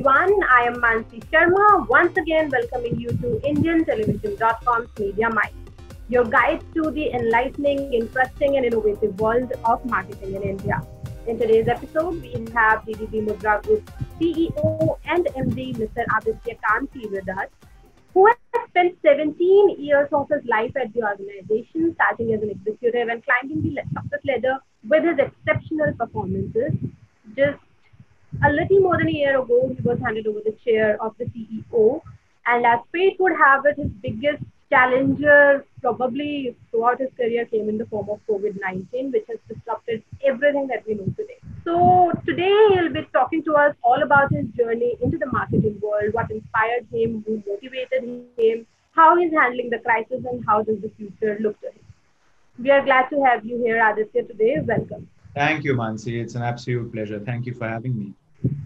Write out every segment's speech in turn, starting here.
everyone. I am Mansi Sharma, once again welcoming you to IndianTelevision.com's Media Mind, your guide to the enlightening, interesting, and innovative world of marketing in India. In today's episode, we have DDB Mudra Group CEO and MD, Mr. Aditya Kanti, with us, who has spent 17 years of his life at the organization, starting as an executive and climbing the success ladder with his exceptional performances. Just a little more than a year ago, he was handed over the chair of the CEO. And as fate would have it, his biggest challenger, probably throughout his career, came in the form of COVID-19, which has disrupted everything that we know today. So, today he'll be talking to us all about his journey into the marketing world, what inspired him, who motivated him, how he's handling the crisis, and how does the future look to him. We are glad to have you here, Aditya, today. Welcome. Thank you, Mansi. It's an absolute pleasure. Thank you for having me.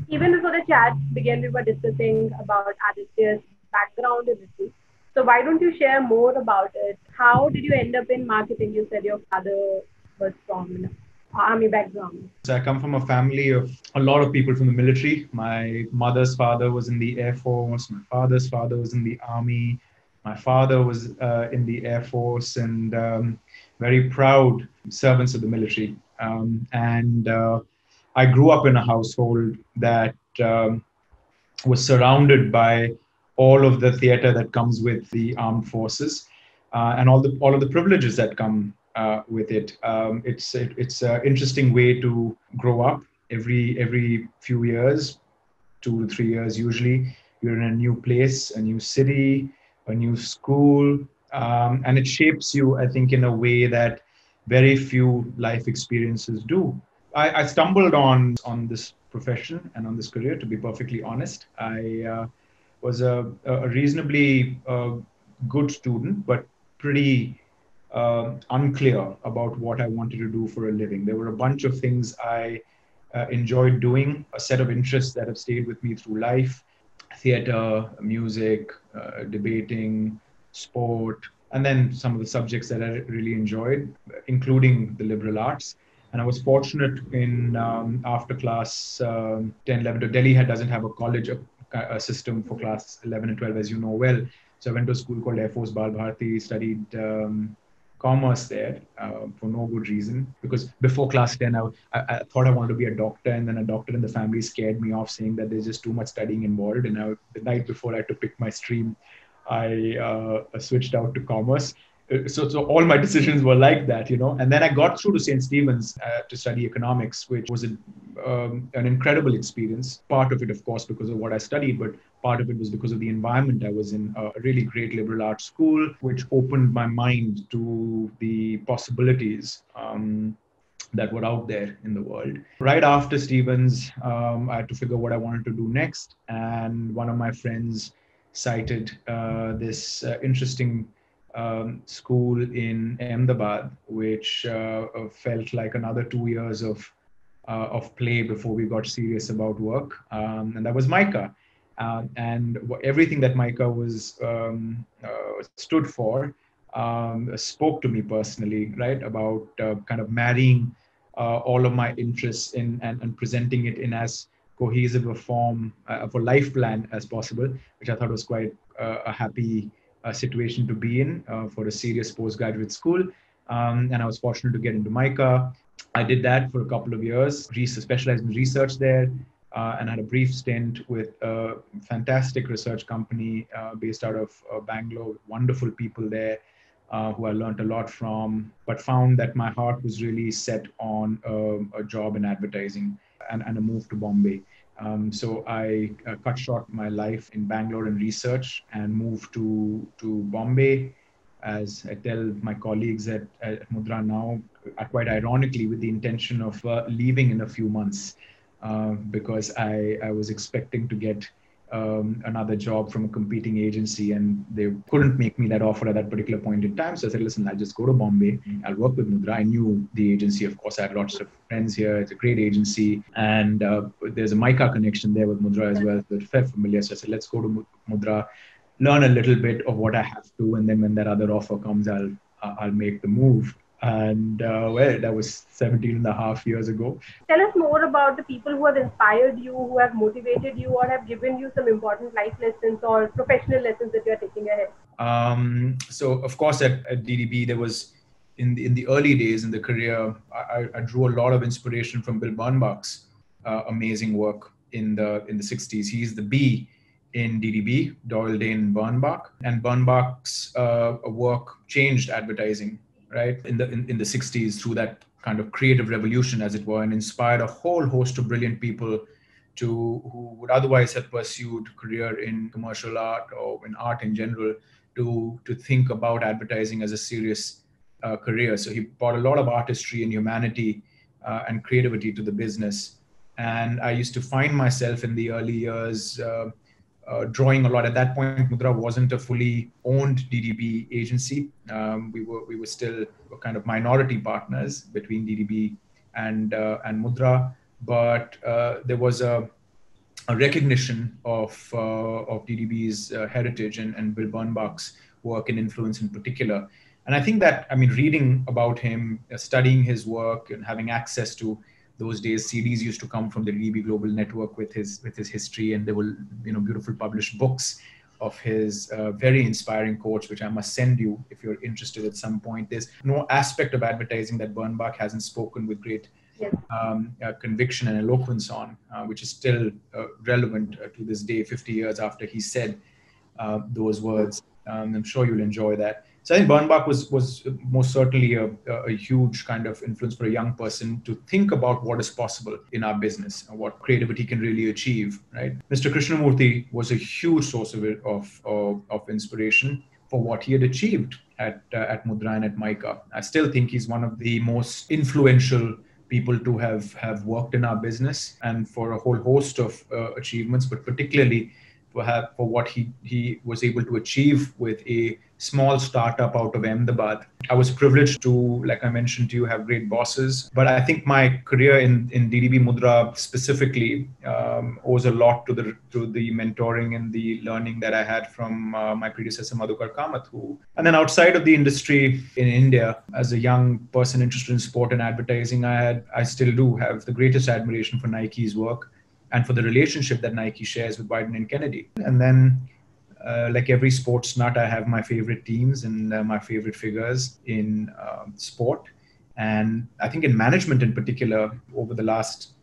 Even before the chat began, we were discussing about Aditya's background a little. So why don't you share more about it? How did you end up in marketing? You said your father was from an army background. So I come from a family of a lot of people from the military. My mother's father was in the Air Force. My father's father was in the army. My father was in the Air Force, and very proud servants of the military. And I grew up in a household that was surrounded by all of the theater that comes with the armed forces, and all of the privileges that come with it. It's an interesting way to grow up. Every few years, 2 to 3 years usually, you're in a new place, a new city, a new school, and it shapes you, I think, in a way that very few life experiences do. I stumbled on this profession and on this career, to be perfectly honest. I was a reasonably good student, but pretty unclear about what I wanted to do for a living. There were a bunch of things I enjoyed doing, a set of interests that have stayed with me through life: theater, music, debating, sport, and then some of the subjects that I really enjoyed, including the liberal arts. And I was fortunate in after class 10, 11, to Delhi doesn't have a college a system for class 11 and 12, as you know well. So I went to a school called Air Force Bal Bharati, studied commerce there for no good reason. Because before class 10, I thought I wanted to be a doctor, and then a doctor in the family scared me off, saying that there's just too much studying involved. And the night before I had to pick my stream, I switched out to commerce. So all my decisions were like that, And then I got through to St. Stephen's to study economics, which was an incredible experience. Part of it, of course, because of what I studied, but part of it was because of the environment I was in. A really great liberal arts school, which opened my mind to the possibilities that were out there in the world. Right after Stevens, I had to figure what I wanted to do next. And one of my friends cited this interesting school in Ahmedabad, which felt like another 2 years of play before we got serious about work, and that was MICA. And everything that MICA was stood for spoke to me personally, right? About kind of marrying all of my interests in and presenting it in as cohesive a form of a life plan as possible, which I thought was quite a happy situation to be in for a serious postgraduate school. And I was fortunate to get into MICA. I did that for a couple of years, specialized in research there, and had a brief stint with a fantastic research company based out of Bangalore, wonderful people there who I learned a lot from, but found that my heart was really set on a job in advertising and a move to Bombay. So I cut short my life in Bangalore in research and moved to Bombay, as I tell my colleagues at Mudra now, quite ironically, with the intention of leaving in a few months, because I was expecting to get another job from a competing agency, and they couldn't make me that offer at that particular point in time. So I said, listen, I'll just go to Bombay. I'll work with Mudra. I knew the agency, of course. I had lots of friends here. It's a great agency. And there's a MICA connection there with Mudra as well. So it's very familiar. So I said, let's go to Mudra, learn a little bit of what I have to. And then when that other offer comes, I'll make the move. And well, that was 17 and a half years ago. Tell us more about the people who have inspired you, who have motivated you, or have given you some important life lessons or professional lessons that you are taking ahead. So of course at DDB there was in the early days in the career, I drew a lot of inspiration from Bill Bernbach's amazing work in the 60s. He's the B in DDB, Doyle, Dane, and Bernbach. And Bernbach's work changed advertising, right, in the 60s through that kind of creative revolution, as it were, and inspired a whole host of brilliant people who would otherwise have pursued career in commercial art or in art in general to think about advertising as a serious career. So he brought a lot of artistry and humanity and creativity to the business. And I used to find myself in the early years drawing a lot. At that point, Mudra wasn't a fully owned DDB agency. We were still kind of minority partners between DDB and Mudra, but there was a recognition of DDB's heritage and Bill Bernbach's work and influence in particular. And I think that, I mean, reading about him, studying his work, and having access to those days, CDs used to come from the DDB Global Network with his history, and there were beautiful published books of his very inspiring quotes, which I must send you if you're interested at some point. There's no aspect of advertising that Bernbach hasn't spoken with great conviction and eloquence on, which is still relevant to this day, 50 years after he said those words. I'm sure you'll enjoy that. So I think Bernbach was most certainly a huge kind of influence for a young person to think about what is possible in our business and what creativity can really achieve, right? Mr. Krishnamurthy was a huge source of inspiration for what he had achieved at Mudra and at Mica. I still think he's one of the most influential people to have worked in our business, and for a whole host of achievements, but particularly for what he was able to achieve with a small startup out of Ahmedabad. I was privileged to, like I mentioned to you, have great bosses. But I think my career in DDB Mudra specifically owes a lot to the mentoring and the learning that I had from my predecessor, Madhukar Kamath. And then outside of the industry in India, as a young person interested in sport and advertising, I still do have the greatest admiration for Nike's work and for the relationship that Nike shares with Wieden and Kennedy. And then, like every sports nut, I have my favorite teams and my favorite figures in sport. And I think in management in particular, over the last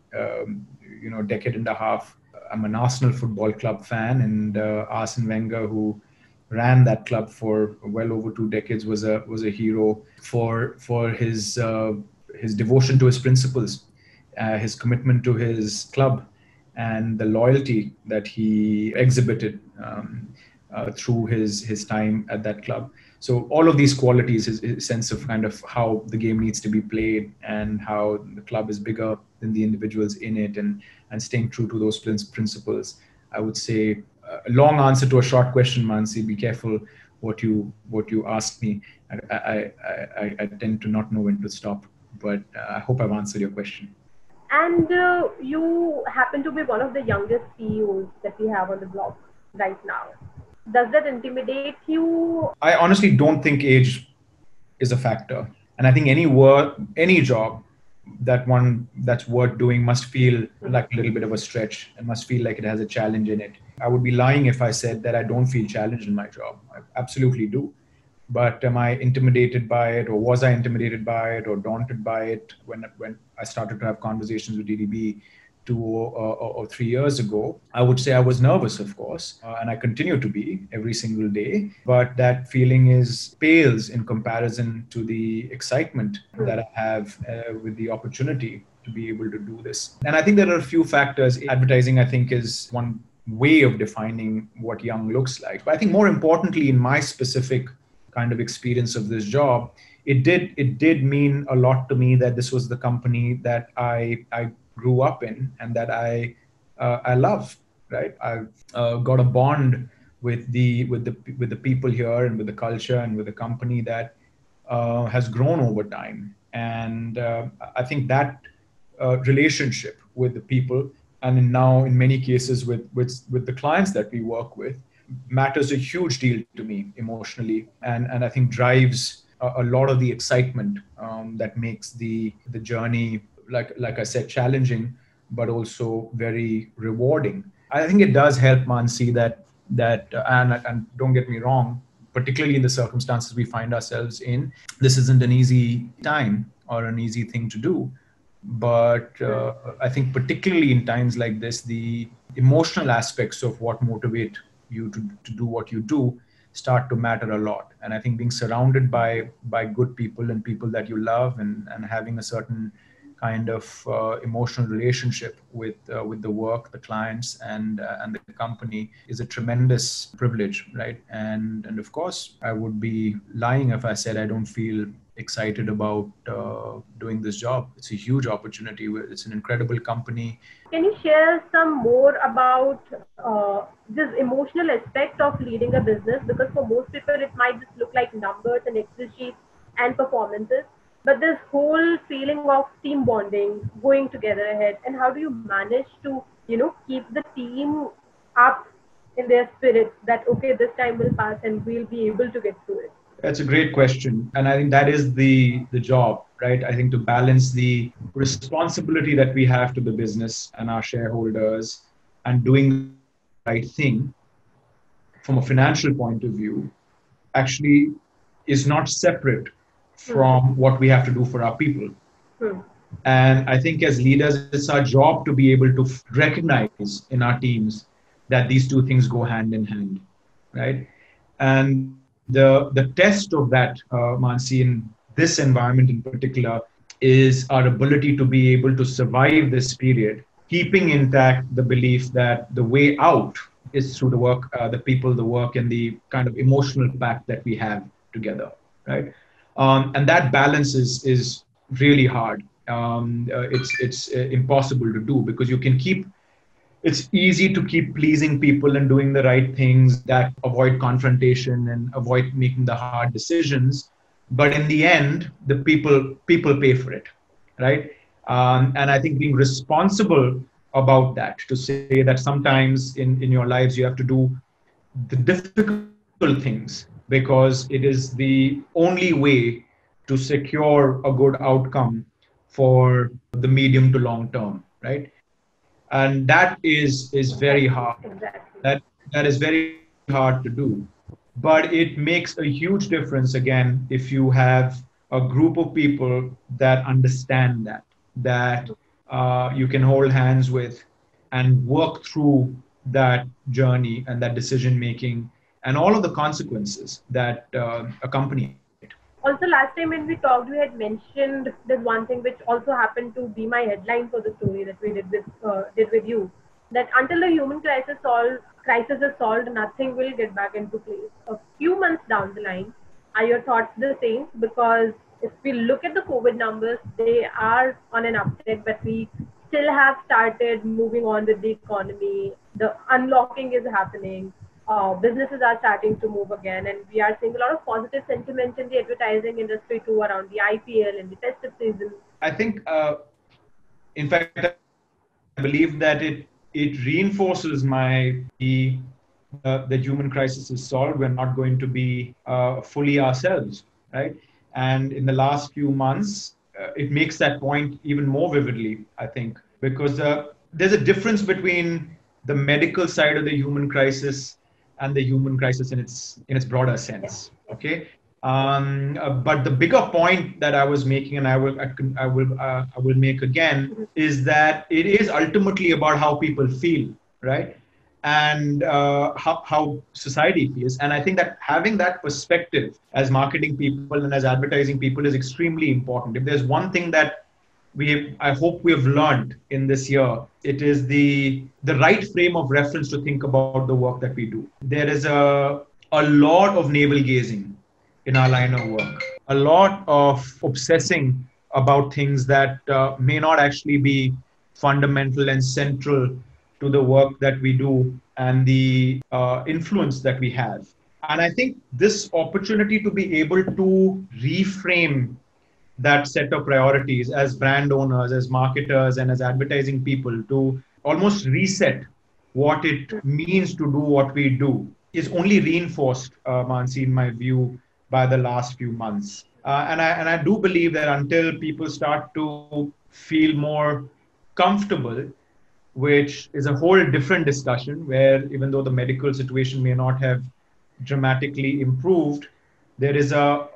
decade and a half, I'm an Arsenal Football Club fan, and Arsene Wenger, who ran that club for well over 2 decades, was a hero for his devotion to his principles, his commitment to his club, and the loyalty that he exhibited through his time at that club. So all of these qualities, his sense of kind of how the game needs to be played and how the club is bigger than the individuals in it, and staying true to those principles. I would say a long answer to a short question, Mansi. Be careful what you ask me. I tend to not know when to stop, but I hope I've answered your question. And you happen to be one of the youngest CEOs that we have on the block right now. Does that intimidate you? I honestly don't think age is a factor. And I think any job that's worth doing must feel like a little bit of a stretch and must feel like it has a challenge in it. I would be lying if I said that I don't feel challenged in my job. I absolutely do. But am I intimidated by it, or was I intimidated by it, or daunted by it when I started to have conversations with DDB 2 or 3 years ago? I would say I was nervous, of course, and I continue to be every single day. But that feeling pales in comparison to the excitement that I have with the opportunity to be able to do this. And I think there are a few factors. Advertising, I think, is one way of defining what young looks like. But I think more importantly, in my specific kind of experience of this job, it did mean a lot to me that this was the company that I grew up in and that I love. Right, I've got a bond with the people here and with the culture and with the company that has grown over time. And I think that relationship with the people, and now in many cases with the clients that we work with, matters a huge deal to me emotionally, and I think drives a lot of the excitement that makes the journey, like I said, challenging, but also very rewarding. I think it does help, Mansi, and don't get me wrong, particularly in the circumstances we find ourselves in, this isn't an easy time or an easy thing to do. But I think particularly in times like this, the emotional aspects of what motivate you to do what you do start to matter a lot. And I think being surrounded by good people and people that you love, and having a certain kind of emotional relationship with the work, the clients, and the company is a tremendous privilege, right? And of course, I would be lying if I said I don't feel excited about doing this job. It's a huge opportunity. It's an incredible company. Can you share some more about this emotional aspect of leading a business? Because for most people, it might just look like numbers and Excel sheets and performances. But this whole feeling of team bonding, going together ahead, and how do you manage to, keep the team up in their spirits that, okay, this time will pass and we'll be able to get through it? That's a great question. And I think that is the job, right? I think to balance the responsibility that we have to the business and our shareholders and doing the right thing from a financial point of view actually is not separate from what we have to do for our people. And I think as leaders, it's our job to be able to recognize in our teams that these two things go hand in hand, right? And the test of that, Mansi, in this environment in particular, is our ability to be able to survive this period, keeping intact the belief that the way out is through the work, the people, the work, and the kind of emotional pact that we have together, right? And that balance is really hard. It's impossible to do, because it's easy to keep pleasing people and doing the right things that avoid confrontation and avoid making the hard decisions. But in the end, the people pay for it, right? And I think being responsible about that, to say that sometimes in your lives you have to do the difficult things because it is the only way to secure a good outcome for the medium to long term, right? And that is very hard. Exactly. That is very hard to do, but it makes a huge difference again if you have a group of people that understand that you can hold hands with and work through that journey and that decision making and all of the consequences that accompany it. Also, last time when we talked, we had mentioned this one thing which also happened to be my headline for the story that we did with you. That until the human crisis is solved, nothing will get back into place. A few months down the line, are your thoughts the same? Because if we look at the COVID numbers, they are on an uptick, but we still have started moving on with the economy. The unlocking is happening. Businesses are starting to move again, and we are seeing a lot of positive sentiment in the advertising industry too around the IPL and the festive season. I think, in fact, I believe that it reinforces the human crisis is solved. We're not going to be fully ourselves, right? And in the last few months, it makes that point even more vividly, I think, because there's a difference between the medical side of the human crisis and the human crisis in its broader sense. Okay. But the bigger point that I was making, and I will make again, is that it is ultimately about how people feel, right? And how society feels. And I think that having that perspective as marketing people and as advertising people is extremely important. If there's one thing that I hope we have learned in this year, it is the right frame of reference to think about the work that we do. There is a lot of navel gazing in our line of work, a lot of obsessing about things that may not actually be fundamental and central to the work that we do and the influence that we have. And I think this opportunity to be able to reframe that set of priorities as brand owners, as marketers, and as advertising people, to almost reset what it means to do what we do is only reinforced, Mansi, in my view, by the last few months. And I do believe that until people start to feel more comfortable, which is a whole different discussion, where even though the medical situation may not have dramatically improved, there is a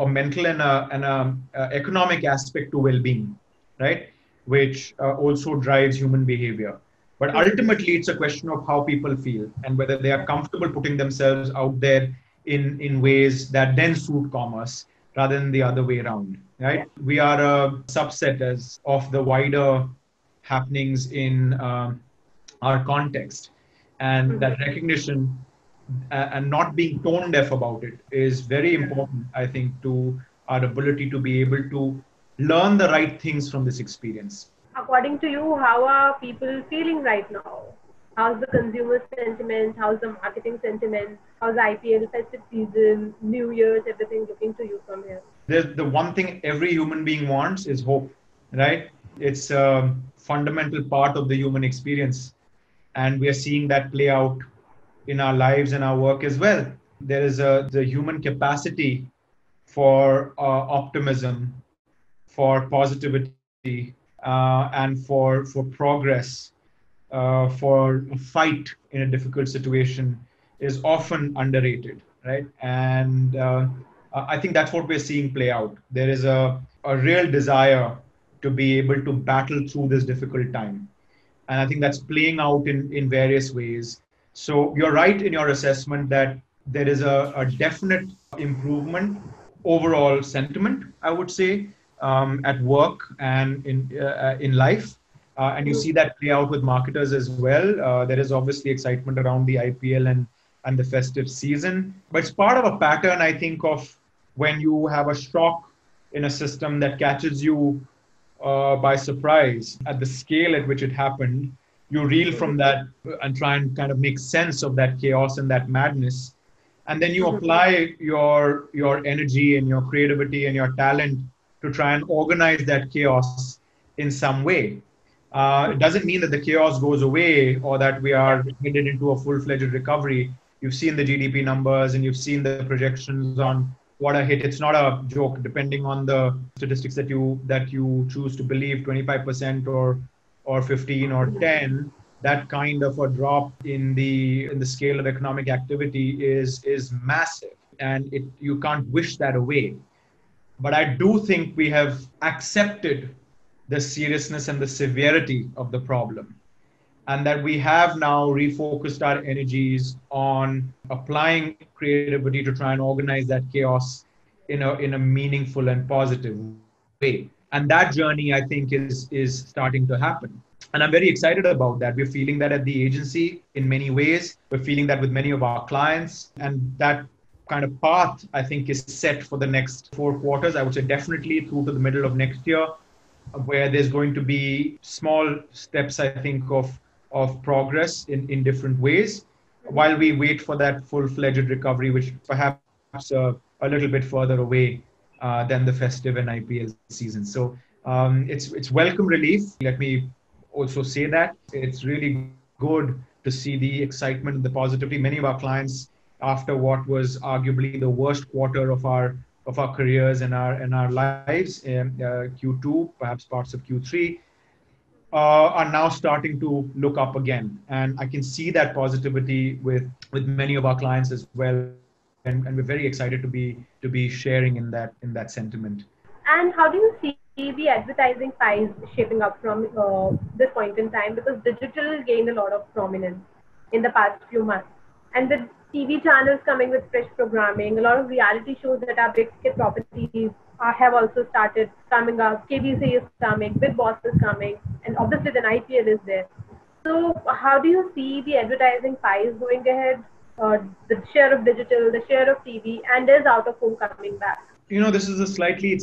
mental and a economic aspect to well-being, right? Which also drives human behavior. But ultimately, it's a question of how people feel and whether they are comfortable putting themselves out there in ways that then suit commerce rather than the other way around, right? We are a subset as of the wider happenings in our context, and that recognition and not being tone deaf about it is very important, I think, to our ability to be able to learn the right things from this experience. According to you, how are people feeling right now? How's the consumer sentiment? How's the marketing sentiment? How's IPL festive season, New Year's, everything looking to you from here? There's the one thing every human being wants is hope, right? It's a fundamental part of the human experience. And we are seeing that play out in our lives and our work as well. There is the human capacity for optimism, for positivity, and for progress, for a fight in a difficult situation is often underrated, right? And I think that's what we're seeing play out. There is a real desire to be able to battle through this difficult time. And I think that's playing out in various ways. So you're right in your assessment that there is a definite improvement overall sentiment, I would say, at work and in life. And you see that play out with marketers as well. There is obviously excitement around the IPL and the festive season. But it's part of a pattern, I think, of when you have a shock in a system that catches you by surprise at the scale at which it happened. You reel from that and try and kind of make sense of that chaos and that madness. And then you apply your energy and your creativity and your talent to try and organize that chaos in some way. It doesn't mean that the chaos goes away or that we are headed into a full-fledged recovery. You've seen the GDP numbers and you've seen the projections on what a hit. It's not a joke, depending on the statistics that you choose to believe, 25% or 15 or 10. That kind of a drop in the scale of economic activity is massive, and you can't wish that away. But I do think we have accepted the seriousness and the severity of the problem, and that we have now refocused our energies on applying creativity to try and organize that chaos in a meaningful and positive way. And that journey, I think, is starting to happen. And I'm very excited about that. We're feeling that at the agency in many ways. We're feeling that with many of our clients. And that kind of path, I think, is set for the next 4 quarters. I would say definitely through to the middle of next year, where there's going to be small steps, I think, of progress in different ways, while we wait for that full-fledged recovery, which perhaps a little bit further away than the festive and IPL season. So it's welcome relief. Let me also say that it's really good to see the excitement and the positivity. Many of our clients, after what was arguably the worst quarter of our careers and our lives, Q2, perhaps parts of Q3, are now starting to look up again. And I can see that positivity with many of our clients as well. And we're very excited to be sharing in that sentiment. And how do you see the advertising pies shaping up from this point in time? Because digital gained a lot of prominence in the past few months. And with TV channels coming with fresh programming, a lot of reality shows that are big hit properties have also started coming up. KBC is coming, Big Boss is coming, and obviously then IPL is there. So how do you see the advertising pies going ahead? The share of digital, the share of TV, and is out of home coming back? This is a slightly,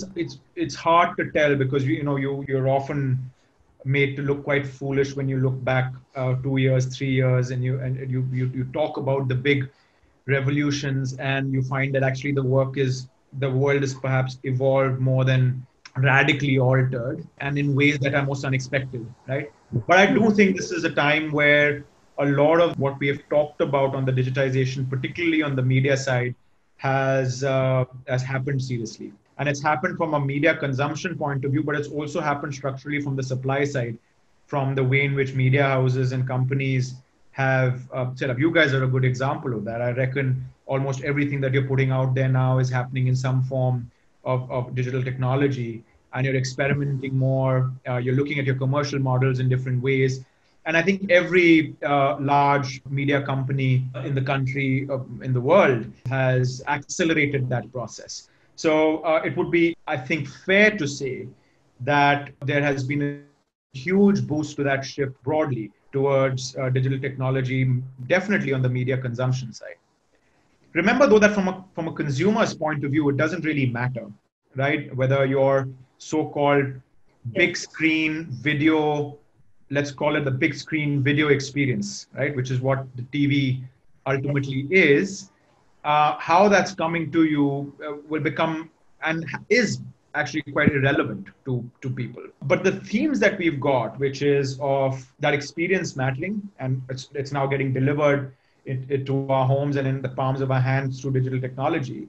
it's hard to tell, because you're often made to look quite foolish when you look back 2 years, 3 years, and you talk about the big revolutions, and you find that actually the world is perhaps evolved more than radically altered, and in ways that are most unexpected, right? But I do think this is a time where a lot of what we have talked about on the digitization, particularly on the media side, has happened seriously. And it's happened from a media consumption point of view, but it's also happened structurally from the supply side, from the way in which media houses and companies have set up. You guys are a good example of that. I reckon almost everything that you're putting out there now is happening in some form of digital technology, and you're experimenting more. You're looking at your commercial models in different ways. And I think every large media company in the country, in the world, has accelerated that process. So it would be, I think, fair to say that there has been a huge boost to that shift broadly towards digital technology, definitely on the media consumption side. Remember, though, that from a consumer's point of view, it doesn't really matter, right? Whether your so-called big screen video, let's call it the big screen video experience, right? Which is what the TV ultimately is. How that's coming to you will become and is actually quite irrelevant to people. But the themes that we've got, which is of that experience mattering, and it's now getting delivered into our homes and in the palms of our hands through digital technology,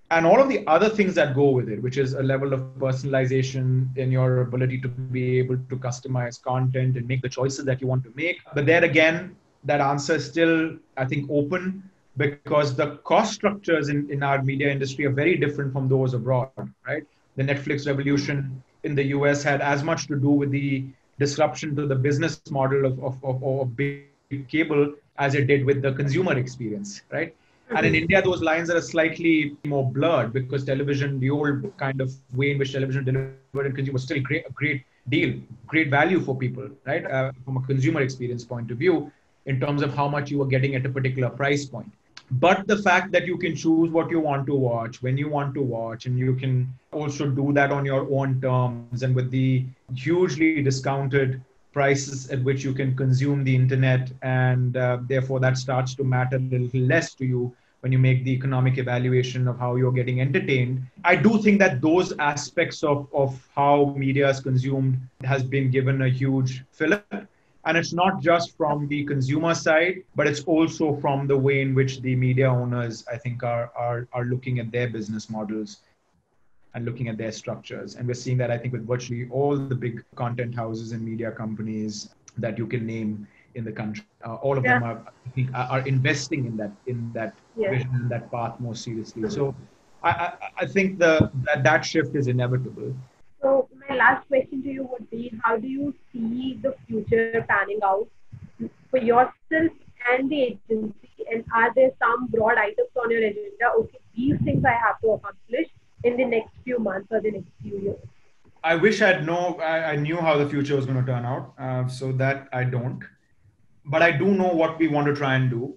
and all of the other things that go with it, which is a level of personalization in your ability to be able to customize content and make the choices that you want to make. But there again, that answer is still, I think, open, because the cost structures in our media industry are very different from those abroad, right? The Netflix revolution in the US had as much to do with the disruption to the business model of big cable as it did with the consumer experience, right? And in India, those lines are slightly more blurred, because television, the old kind of way in which television delivered and consumed, was still a great deal, great value for people, right? From a consumer experience point of view, in terms of how much you were getting at a particular price point. But the fact that you can choose what you want to watch, when you want to watch, and you can also do that on your own terms and with the hugely discounted prices at which you can consume the internet, and therefore that starts to matter a little less to you when you make the economic evaluation of how you're getting entertained. I do think that those aspects of how media is consumed has been given a huge fillip. And it's not just from the consumer side, but it's also from the way in which the media owners, I think, are looking at their business models and looking at their structures. And we're seeing that, I think, with virtually all the big content houses and media companies that you can name in the country. All of them are investing in that vision and that path more seriously. So I think that shift is inevitable. So my last question to you would be, how do you see the future panning out for yourself and the agency? And are there some broad items on your agenda? Okay, these things I have to accomplish in the next few months or the next few years. I wish I knew how the future was going to turn out. So that I don't. But I do know what we want to try and do.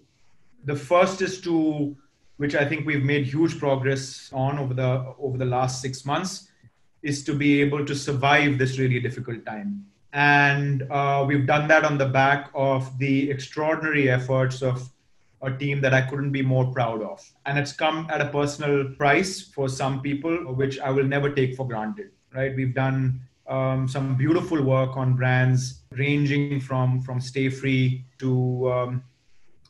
The first is to, which I think we've made huge progress on over the last 6 months, is to be able to survive this really difficult time. And we've done that on the back of the extraordinary efforts of a team that I couldn't be more proud of. And it's come at a personal price for some people, which I will never take for granted, right? We've done some beautiful work on brands ranging from Stay Free to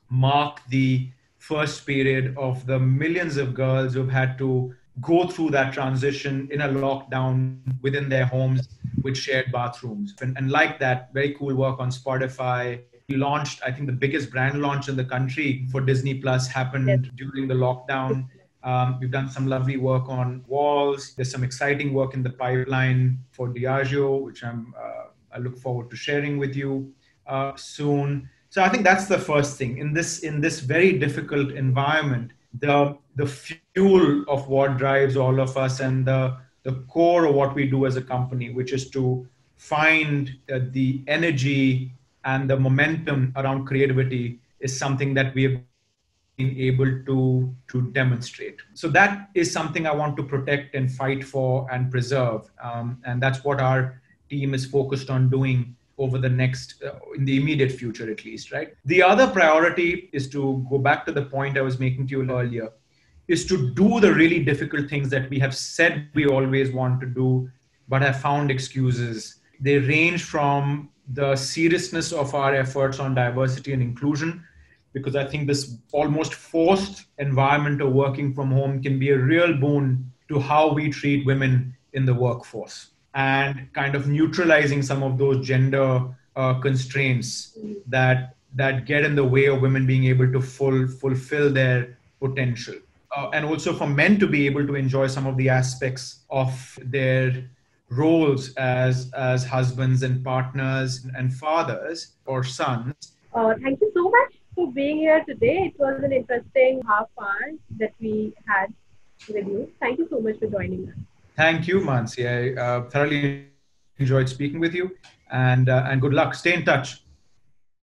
mark the first period of the millions of girls who've had to go through that transition in a lockdown within their homes with shared bathrooms. And like that, very cool work on Spotify. We launched, I think the biggest brand launch in the country for Disney Plus happened during the lockdown. We've done some lovely work on walls. There's some exciting work in the pipeline for Diageo, which I look forward to sharing with you soon. So I think that's the first thing. In this very difficult environment, the fuel of what drives all of us and the core of what we do as a company, which is to find the energy and the momentum around creativity, is something that we have been able to demonstrate. So that is something I want to protect and fight for and preserve. And that's what our team is focused on doing over the next, in the immediate future at least, right? The other priority is to go back to the point I was making to you earlier, is to do the really difficult things that we have said we always want to do, but have found excuses. They range from the seriousness of our efforts on diversity and inclusion, because I think this almost forced environment of working from home can be a real boon to how we treat women in the workforce, and kind of neutralizing some of those gender constraints that get in the way of women being able to fulfill their potential. And also for men to be able to enjoy some of the aspects of their roles as husbands and partners and fathers or sons. Thank you so much for being here today. It was an interesting half hour that we had with you. Thank you so much for joining us. Thank you, Mansi. I thoroughly enjoyed speaking with you, and good luck. Stay in touch.